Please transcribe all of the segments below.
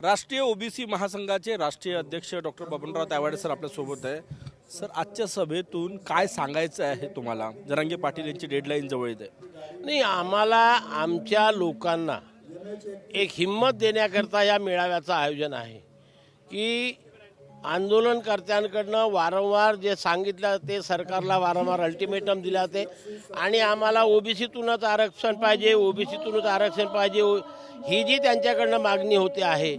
राष्ट्रीय ओबीसी महासंघाचे राष्ट्रीय अध्यक्ष डॉक्टर बबनराव तायवाडे सर आपल्या सोबत आहे. सर, आजच्या सभेतून काय सांगायचं आहे तुम्हाला? जरांगे पाटील यांची डेडलाईन जवळ येते. नाही, आम्हाला आमच्या लोकांना एक हिम्मत देण्याकरता या मेळाव्याचं आयोजन आहे की आंदोलनकर्त्यांकडनं वारंवार जे सांगितलं ते सरकारला वारंवार अल्टिमेटम दिला ते आणि आम्हाला ओबीसीतूनच आरक्षण पाहिजे, ओबीसीतूनच आरक्षण पाहिजे ही जी त्यांच्याकडनं मागणी होते आहे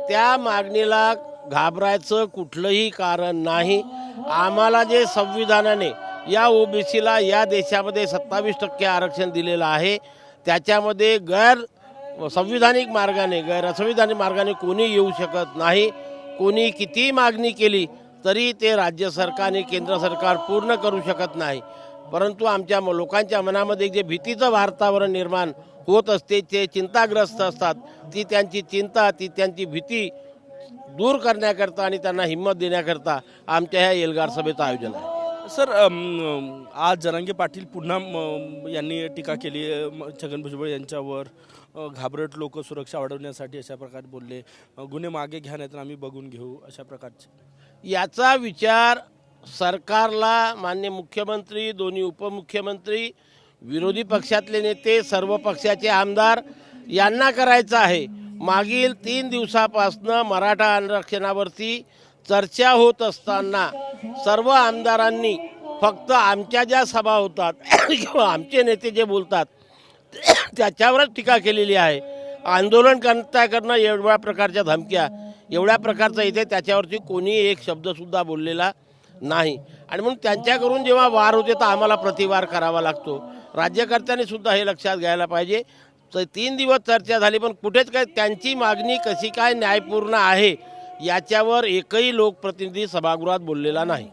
त्या मागणीला घाबरायचं कुठलंही कारण नाही. आम्हाला जे संविधानाने या ओबीसीला या देशामध्ये 27% आरक्षण दिलेलं आहे त्याच्यामध्ये संविधानिक मार्गाने गैरसंविधानिक मार्गाने कोणी येऊ शकत नाही. कोणी किती मागणी केली तरी ते राज्य सरकार आणि केंद्र सरकार पूर्ण करू शकत नाही. परंतु आमच्या लोकांच्या मनामध्ये जे भीतीचं वातावरण निर्माण होत असते, ते चिंताग्रस्त असतात, ती त्यांची चिंता ती त्यांची भीती दूर करण्याकरता आणि त्यांना हिंमत देण्याकरता आमच्या ह्या एल्गार सभेचं आयोजन आहे. सर, आज जरांगे पाटील पुन्हा यांनी टीका केली छगन भुजबळ यांच्यावर. घाबरट लोक सुरक्षा वाढवण्यासाठी अशा प्रकारे बोलले, गुन्हे मागे घ्या नाही तर आम्ही बघून घेऊ, अशा प्रकारचे. याचा विचार सरकारला, माननीय मुख्यमंत्री, दोन्ही उपमुख्यमंत्री, विरोधी पक्षातले नेते, सर्व पक्षाचे आमदार यांना करायचं आहे. मागील 3 दिवसापासनं मराठा आरक्षणावरती चर्चा होत असताना सर्व आमदारांनी फक्त आमच्या ज्या सभा होतात किंवा आमचे नेते जे बोलतात त्याच्यावरच टीका केलेली आहे. आंदोलन करण्याकडनं एवढ्या प्रकारच्या धमक्या, एवढ्या प्रकारचं इथे त्याच्यावरती कोणी एक शब्दसुद्धा बोललेला नाही. आणि म्हणून त्यांच्याकडून जेव्हा वार होते तर आम्हाला प्रतिवार करावा लागतो. राज्यकर्त्यांनी सुद्धा हे लक्षात घ्यायला पाहिजे. 3 दिवस चर्चा झाली पण कुठेच काय त्यांची मागणी कशी काय न्यायपूर्ण आहे याच्यावर एकही लोकप्रतिनिधी सभागृहात बोललेला नाही.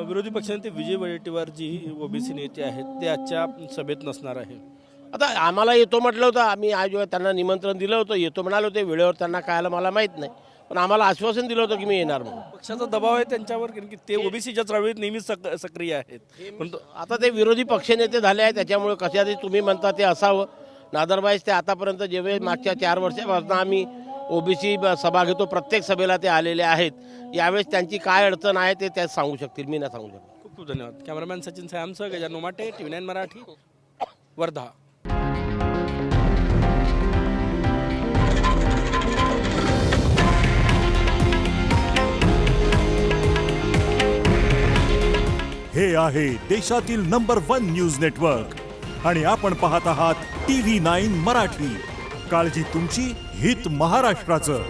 विरोधी पक्षनेते विजय वडेट्टीवार जी ओबीसी नेते आहेत ते आजच्या सभेत नसणार आहे. आता आम्हाला येतो म्हटलं होतं, आम्ही आज त्यांना निमंत्रण दिलं होतं, येतो म्हणाले होते. वेळेवर त्यांना कळायला मला माहीत नाही, पण आम्हाला आश्वासन दिलं होतं की मी येणार म्हणून. पक्षाचा दबाव आहे त्यांच्यावर, कारण की ते ओबीसीच्या चळवळीत नेहमीच सक्रिय आहेत. पण आता ते विरोधी पक्षनेते झाले आहेत त्याच्यामुळे कशातरी तुम्ही म्हणता ते असावं. अदरवाईज ते आतापर्यंत जेव्हा मागच्या 4 वर्षापासून आम्ही ओबीसी सभा घेतो, प्रत्येक सभेला ते आलेले आहेत. यावेळेस त्यांची काय अडचण आहे ते त्यात सांगू शकतील, मी नाही सांगू शकतो. खूप खूप धन्यवाद. कॅमेरामॅन सचिन सायमसह गजानन उमाटे, TV9 मराठी, वर्धा. हे आहे देशातील नंबर 1 न्यूज नेटवर्क आणि आपण पाहत आहात TV9 मराठी. काळजी तुमची, हित महाराष्ट्राचं.